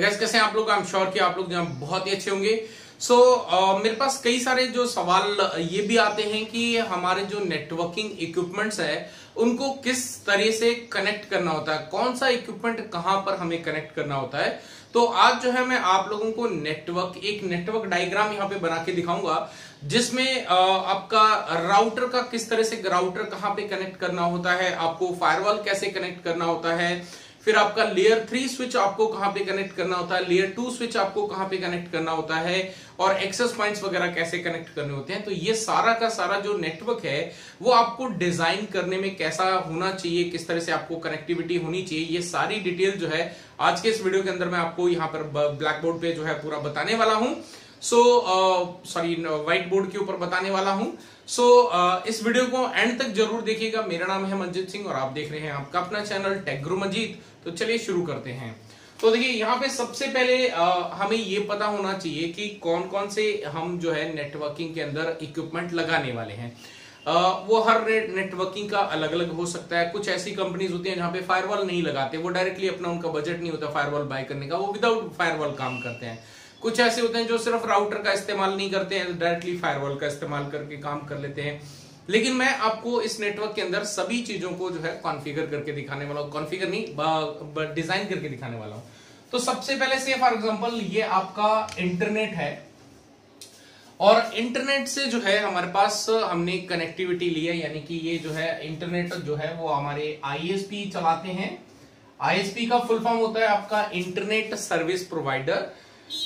Guys कैसे हैं आप लोग? आई एम श्योर कि आप लोग बहुत ही अच्छे होंगे। मेरे पास कई सारे जो सवाल ये भी आते हैं कि हमारे जो नेटवर्किंग इक्विपमेंट्स है उनको किस तरह से कनेक्ट करना होता है, कौन सा इक्विपमेंट कहां पर हमें कनेक्ट करना होता है। तो आज जो है मैं आप लोगों को एक नेटवर्क डायग्राम यहाँ पे बना के दिखाऊंगा जिसमें आपका राउटर का किस तरह से राउटर कहां पे कनेक्ट करना होता है, आपको फायरवॉल कैसे कनेक्ट करना होता है, फिर आपका लेयर 3 स्विच आपको कहां पे कनेक्ट करना होता है, लेयर 2 स्विच आपको कहां पे कनेक्ट करना होता है और एक्सेस पॉइंट्स वगैरह कैसे कनेक्ट करने होते हैं। तो ये सारा का सारा जो नेटवर्क है वो आपको डिजाइन करने में कैसा होना चाहिए, किस तरह से आपको कनेक्टिविटी होनी चाहिए, ये सारी डिटेल जो है आज के इस वीडियो के अंदर मैं आपको यहाँ पर ब्लैक बोर्ड पे जो है पूरा बताने वाला हूं। व्हाइट बोर्ड के ऊपर बताने वाला हूं। इस वीडियो को एंड तक जरूर देखिएगा। मेरा नाम है मंजीत सिंह और आप देख रहे हैं आपका अपना चैनल टेक गुरु मंजीत। तो चलिए शुरू करते हैं। तो देखिए यहाँ पे सबसे पहले हमें ये पता होना चाहिए कि कौन कौन से हम जो है नेटवर्किंग के अंदर इक्विपमेंट लगाने वाले हैं। वो हर नेटवर्किंग का अलग अलग हो सकता है। कुछ ऐसी कंपनीज होती हैं जहां पे फायरवॉल नहीं लगाते, वो डायरेक्टली अपना उनका बजट नहीं होता फायरवॉल बाय करने का, वो विदाउट फायरवॉल काम करते हैं। कुछ ऐसे होते हैं जो सिर्फ राउटर का इस्तेमाल नहीं करते हैं, डायरेक्टली फायरवॉल का इस्तेमाल करके काम कर लेते हैं। लेकिन मैं आपको इस नेटवर्क के अंदर सभी चीजों को जो है कॉन्फ़िगर करके दिखाने वाला हूं, कॉन्फ़िगर नहीं डिजाइन करके दिखाने वाला हूं। तो सबसे पहले से फॉर एग्जांपल ये आपका इंटरनेट है और इंटरनेट से जो है हमारे पास हमने कनेक्टिविटी ली है, यानी कि ये जो है इंटरनेट जो है वो हमारे आईएसपी चलाते हैं। आईएसपी का फुल फॉर्म होता है आपका इंटरनेट सर्विस प्रोवाइडर।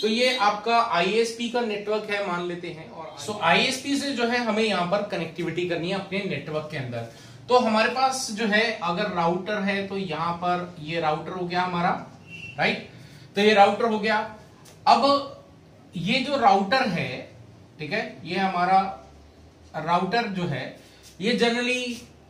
तो ये आपका आईएसपी का नेटवर्क है मान लेते हैं। और आईएसपी से जो है हमें यहाँ पर कनेक्टिविटी करनी है अपने नेटवर्क के अंदर। तो हमारे पास जो है अगर राउटर है तो यहाँ पर ये राउटर हो गया हमारा, राइट। तो ये राउटर हो गया। अब ये जो राउटर है, ठीक है, ये हमारा राउटर जो है ये जनरली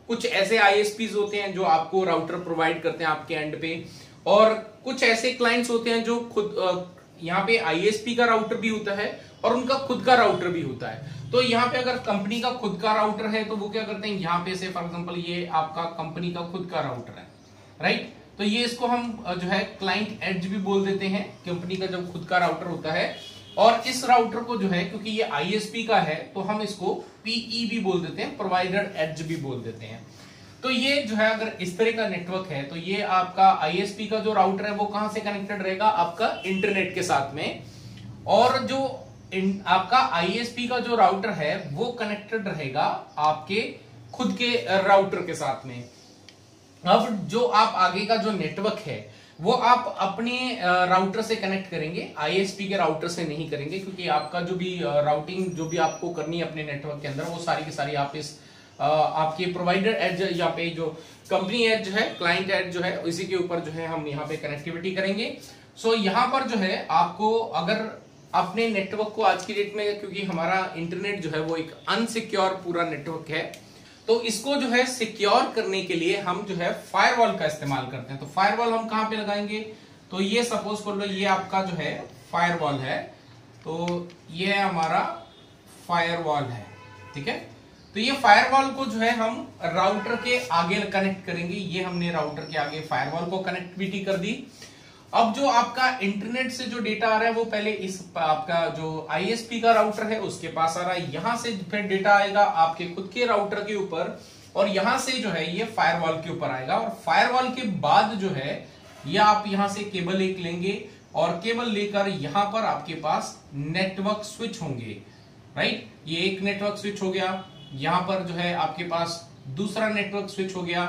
कुछ ऐसे आईएसपीज होते हैं जो आपको राउटर प्रोवाइड करते हैं आपके एंड पे, और कुछ ऐसे क्लाइंट्स होते हैं जो खुद यहाँ पे आईएसपी का राउटर भी होता है और उनका खुद का राउटर भी होता है। तो यहाँ पे अगर कंपनी का खुद का राउटर है तो वो क्या करते हैं, यहाँ पे से फॉर एग्जांपल ये आपका कंपनी का खुद का राउटर है, राइट। तो ये इसको हम जो है क्लाइंट एज भी बोल देते हैं, कंपनी का जब खुद का राउटर होता है। और इस राउटर को जो है क्योंकि ये आईएसपी का है तो हम इसको पीई भी बोल देते हैं, प्रोवाइडर एज भी बोल देते हैं। तो ये जो है अगर इस तरह का नेटवर्क है तो ये आपका आईएसपी का जो राउटर है वो कहां से कनेक्टेड रहेगा, आपका इंटरनेट के साथ में। और जो आपका आईएसपी का जो राउटर है वो कनेक्टेड रहेगा आपके खुद के राउटर के साथ में। अब जो आप आगे का जो नेटवर्क है वो आप अपने राउटर से कनेक्ट करेंगे, आईएसपी के राउटर से नहीं करेंगे, क्योंकि आपका जो भी राउटिंग जो भी आपको करनी है अपने नेटवर्क के अंदर वो सारी की सारी आप इस आपके प्रोवाइडर एज या पे जो कंपनी एज है, क्लाइंट एज जो है, इसी के ऊपर जो है हम यहाँ पे कनेक्टिविटी करेंगे। यहाँ पर जो है आपको अगर अपने नेटवर्क को आज की डेट में, क्योंकि हमारा इंटरनेट जो है वो एक अनसिक्योर पूरा नेटवर्क है, तो इसको जो है सिक्योर करने के लिए हम जो है फायरवॉल का इस्तेमाल करते हैं। तो फायरवॉल हम कहां पे लगाएंगे, तो ये सपोज कर लो ये आपका जो है फायरवॉल है, तो ये हमारा फायरवॉल है, ठीक है। तो ये फायरवॉल को जो है हम राउटर के आगे कनेक्ट करेंगे। ये हमने राउटर के आगे फायरवॉल को कनेक्टिविटी कर दी। अब जो आपका इंटरनेट से जो डेटा आ रहा है वो पहले इस आपका जो आईएसपी का राउटर है उसके पास आ रहा है, यहां से फिर डेटा आएगा आपके खुद के राउटर के ऊपर और यहां से जो है ये फायरवॉल के ऊपर आएगा। और फायरवॉल के बाद जो है ये आप यहां से केबल एक लेंगे और केबल लेकर यहां पर आपके पास नेटवर्क स्विच होंगे, राइट। ये एक नेटवर्क स्विच हो गया, यहां पर जो है आपके पास दूसरा नेटवर्क स्विच हो गया,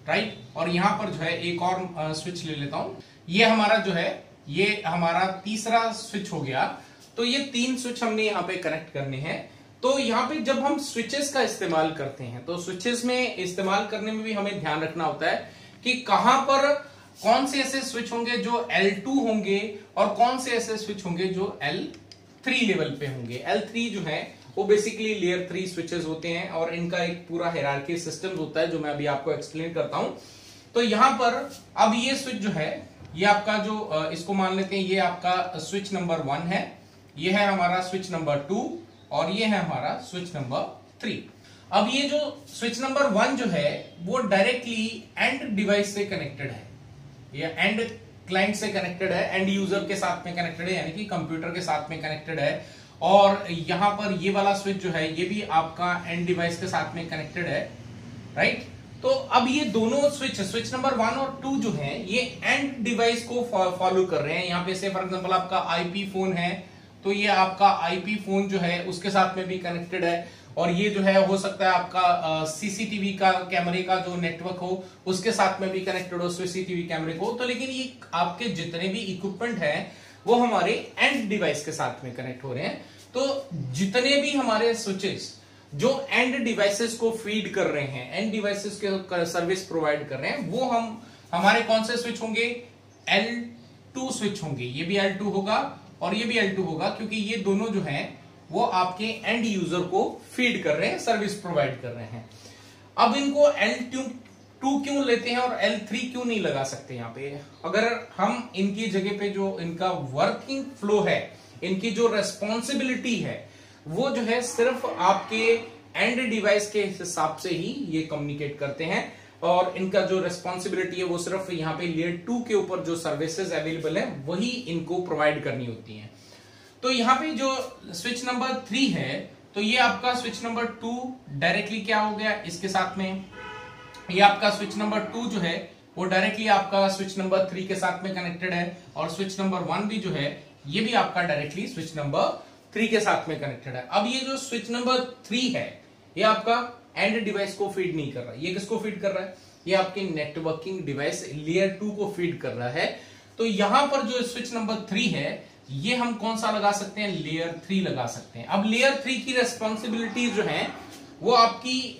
राइट। और यहां पर जो है एक और स्विच ले लेता हूं, ये हमारा जो है ये हमारा तीसरा स्विच हो गया। तो ये 3 स्विच हमने यहाँ पे कनेक्ट करने हैं। तो यहाँ पे जब हम स्विचेस का इस्तेमाल करते हैं तो स्विचेस में इस्तेमाल करने में भी हमें ध्यान रखना होता है कि कहां पर कौन से ऐसे स्विच होंगे जो L2 होंगे और कौन से ऐसे स्विच होंगे जो L3 लेवल पे होंगे। L3 जो है वो बेसिकली लेयर 3 स्विचेस होते हैं और इनका एक पूरा हायरार्की सिस्टम होता है जो मैं अभी आपको एक्सप्लेन करता हूं। तो यहां पर अब ये स्विच जो है ये आपका जो इसको मान लेते हैं ये आपका स्विच नंबर 1 है, ये है हमारा स्विच नंबर 2 और ये है हमारा स्विच नंबर 3। अब ये जो स्विच नंबर 1 जो है वो डायरेक्टली एंड डिवाइस से कनेक्टेड है, ये एंड क्लाइंट से कनेक्टेड है, एंड यूजर के साथ में कनेक्टेड है, यानी कि कंप्यूटर के साथ में कनेक्टेड है। और यहां पर ये वाला स्विच जो है ये भी आपका एंड डिवाइस के साथ में कनेक्टेड है, राइट। तो अब ये दोनों स्विच नंबर 1 और 2 जो है ये एंड डिवाइस को फॉलो कर रहे हैं। यहाँ पे से फॉर एग्जांपल आपका आईपी फोन है, तो ये आपका आईपी फोन जो है उसके साथ में भी कनेक्टेड है, और ये जो है हो सकता है आपका सीसीटीवी का कैमरे का जो नेटवर्क हो उसके साथ में भी कनेक्टेड हो, सीसीटीवी कैमरे को। तो लेकिन ये आपके जितने भी इक्विपमेंट है वो हमारे एंड डिवाइस के साथ में कनेक्ट हो रहे हैं। तो जितने भी हमारे स्विचेस जो एंड डिवाइसेस को फीड कर रहे हैं, एंड डिवाइसेस के सर्विस प्रोवाइड कर रहे हैं, वो हमारे कौन से स्विच होंगे? L2 स्विच होंगे। ये भी L2 होगा और ये भी L2 होगा, क्योंकि ये दोनों जो हैं वो आपके एंड यूजर को फीड कर रहे हैं, सर्विस प्रोवाइड कर रहे हैं। अब इनको L2 क्यों लेते हैं और L3 क्यों नहीं लगा सकते? यहाँ पे अगर हम इनकी जगह पे जो इनका वर्किंग फ्लो है, इनकी जो रेस्पॉन्सिबिलिटी है, वो जो है सिर्फ आपके एंड डिवाइस के हिसाब से ही ये कम्युनिकेट करते हैं, और इनका जो रेस्पॉन्सिबिलिटी है वो सिर्फ यहाँ पे लेयर 2 के ऊपर जो सर्विसेज अवेलेबल है वही इनको प्रोवाइड करनी होती हैं। तो यहाँ पे जो स्विच नंबर 3 है, तो ये आपका स्विच नंबर 2 डायरेक्टली क्या हो गया इसके साथ में, ये आपका स्विच नंबर 2 जो है वो डायरेक्टली आपका स्विच नंबर 3 के साथ में कनेक्टेड है, और स्विच नंबर 1 भी जो है ये भी आपका डायरेक्टली स्विच नंबर 3 के साथ में कनेक्टेड है। अब ये जो स्विच नंबर 3 है ये आपका एंड डिवाइस को फीड नहीं कर रहा है। ये किसको फीड कर रहा है? ये आपके नेटवर्किंग डिवाइस लेयर 2 को फीड कर रहा है। तो यहां पर जो स्विच नंबर 3 है ये हम कौन सा लगा सकते हैं? लेयर 3 लगा सकते हैं। अब लेयर 3 की रेस्पॉन्सिबिलिटी जो है वो आपकी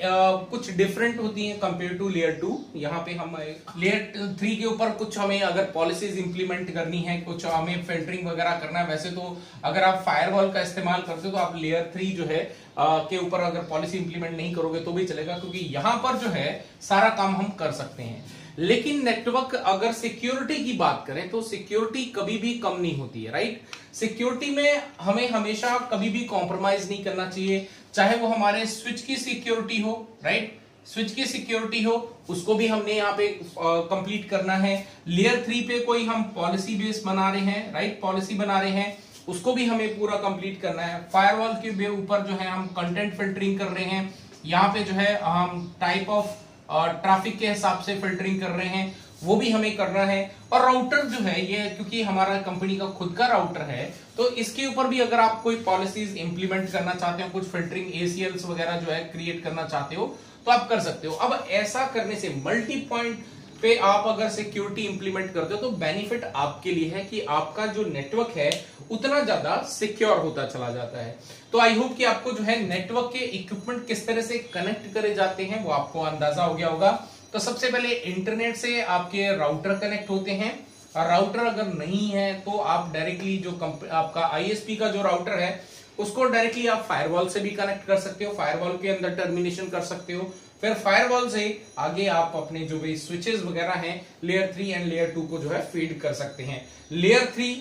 कुछ डिफरेंट होती है कंपेयर टू लेयर 2। यहाँ पे हम लेयर 3 के ऊपर कुछ हमें अगर पॉलिसीज इंप्लीमेंट करनी है, कुछ हमें फिल्टरिंग वगैरह करना है। वैसे तो अगर आप फायरवॉल का इस्तेमाल करते हो तो आप लेयर 3 जो है के ऊपर अगर पॉलिसी इंप्लीमेंट नहीं करोगे तो भी चलेगा, क्योंकि यहां पर जो है सारा काम हम कर सकते हैं। लेकिन नेटवर्क अगर सिक्योरिटी की बात करें तो सिक्योरिटी कभी भी कम नहीं होती है, राइट। सिक्योरिटी में हमें हमेशा कभी भी कॉम्प्रोमाइज नहीं करना चाहिए, चाहे वो हमारे स्विच की सिक्योरिटी हो, राइट, स्विच की सिक्योरिटी हो उसको भी हमने यहाँ पे कंप्लीट करना है। लेयर 3 पे कोई हम पॉलिसी बेस बना रहे हैं, राइट, पॉलिसी बना रहे हैं, उसको भी हमें पूरा कंप्लीट करना है। फायरवॉल के ऊपर जो है हम कंटेंट फिल्टरिंग कर रहे हैं, यहाँ पे जो है हम टाइप ऑफ ट्रैफिक के हिसाब से फिल्टरिंग कर रहे हैं, वो भी हमें करना है। और राउटर जो है ये क्योंकि हमारा कंपनी का खुद का राउटर है तो इसके ऊपर भी अगर आप कोई पॉलिसीज इंप्लीमेंट करना चाहते हो, कुछ फिल्टरिंग ACLs वगैरह जो है क्रिएट करना चाहते हो तो आप कर सकते हो। अब ऐसा करने से मल्टी पॉइंट पे आप अगर सिक्योरिटी इंप्लीमेंट करते हो तो बेनिफिट आपके लिए है कि आपका जो नेटवर्क है उतना ज्यादा सिक्योर होता चला जाता है। तो आई होप कि आपको जो है नेटवर्क के इक्विपमेंट किस तरह से कनेक्ट करे जाते हैं वो आपको अंदाजा हो गया होगा। तो सबसे पहले इंटरनेट से आपके राउटर कनेक्ट होते हैं, और राउटर अगर नहीं है तो आप डायरेक्टली जो आपका ISP का जो राउटर है उसको डायरेक्टली आप फायरवॉल से भी कनेक्ट कर सकते हो, फायरवॉल के अंदर टर्मिनेशन कर सकते हो। फिर फायरवॉल से आगे आप अपने जो भी स्विचेस वगैरह हैं लेयर 3 एंड लेयर 2 को जो है फीड कर सकते हैं। लेयर 3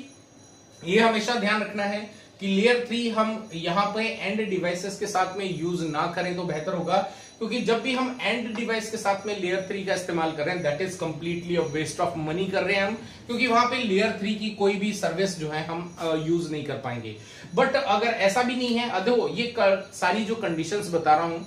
ये हमेशा ध्यान रखना है कि लेयर 3 हम यहाँ पे एंड डिवाइसेस के साथ में यूज ना करें तो बेहतर होगा, क्योंकि जब भी हम एंड डिवाइस के साथ में लेयर 3 का इस्तेमाल कर रहे हैं that is completely a waste of money कर रहे हैं हम, क्योंकि वहां पे लेयर 3 की कोई भी सर्विस जो है हम यूज नहीं कर पाएंगे। बट अगर ऐसा भी नहीं है, देखो ये सारी जो कंडीशंस बता रहा हूं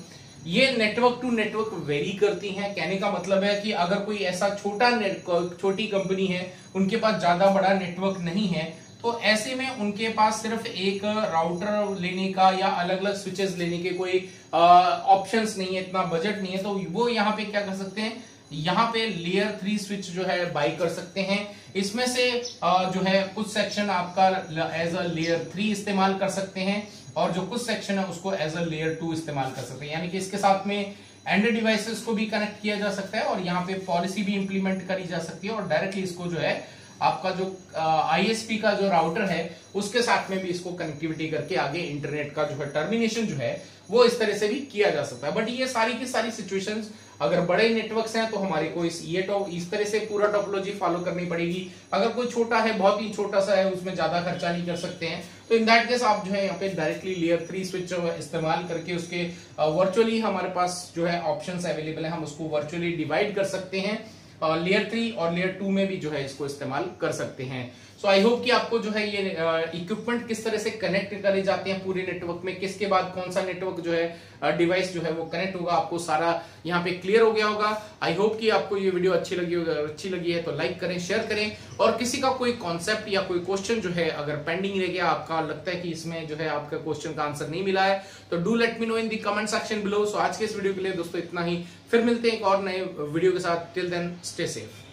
ये नेटवर्क टू नेटवर्क वेरी करती हैं। कहने का मतलब है कि अगर कोई ऐसा छोटी कंपनी है उनके पास ज्यादा बड़ा नेटवर्क नहीं है तो ऐसे में उनके पास सिर्फ एक राउटर लेने का या अलग अलग स्विचेस लेने के कोई ऑप्शंस नहीं है, इतना बजट नहीं है, तो वो यहाँ पे क्या कर सकते हैं, यहाँ पे लेयर 3 स्विच जो है बाई कर सकते हैं। इसमें से जो है कुछ सेक्शन आपका एज अ लेयर 3 इस्तेमाल कर सकते हैं और जो कुछ सेक्शन है उसको एज अ लेयर 2 इस्तेमाल कर सकते हैं। यानी कि इसके साथ में एंड डिवाइसेस को भी कनेक्ट किया जा सकता है और यहाँ पे पॉलिसी भी इंप्लीमेंट करी जा सकती है, और डायरेक्टली इसको जो है आपका जो ISP का जो राउटर है उसके साथ में भी इसको कनेक्टिविटी करके आगे इंटरनेट का जो है टर्मिनेशन जो है वो इस तरह से भी किया जा सकता है। बट ये सारी की सारी सिचुएशंस अगर बड़े नेटवर्क्स हैं तो हमारे को इस तरह से पूरा टोपोलॉजी फॉलो करनी पड़ेगी। अगर कोई छोटा है, बहुत ही छोटा सा है, उसमें ज्यादा खर्चा नहीं कर सकते हैं, तो इन दैट केस आप जो है यहाँ पे डायरेक्टली लेयर 3 स्विच इस्तेमाल करके उसके वर्चुअली हमारे पास जो है ऑप्शंस अवेलेबल है, हम उसको वर्चुअली डिवाइड कर सकते हैं। लेयर 3 और लेयर 2 में भी जो है इसको इस्तेमाल कर सकते हैं। सो आई होप कि आपको जो है ये इक्विपमेंट किस तरह से कनेक्ट करे जाते हैं पूरे नेटवर्क में, किसके बाद कौन सा नेटवर्क जो है डिवाइस जो है वो कनेक्ट होगा, आपको सारा यहाँ पे क्लियर हो गया होगा। आई होप कि आपको ये वीडियो अच्छी लगी होगी, अगर अच्छी लगी है तो लाइक करें, शेयर करें, और किसी का कोई कॉन्सेप्ट या कोई क्वेश्चन जो है अगर पेंडिंग रह गया, आपका लगता है कि इसमें जो है आपका क्वेश्चन का आंसर नहीं मिला है, तो do let me know in the comment section below. So आज के इस वीडियो के लिए दोस्तों इतना ही, फिर मिलते हैं एक और नए वीडियो के साथ। Till then stay safe.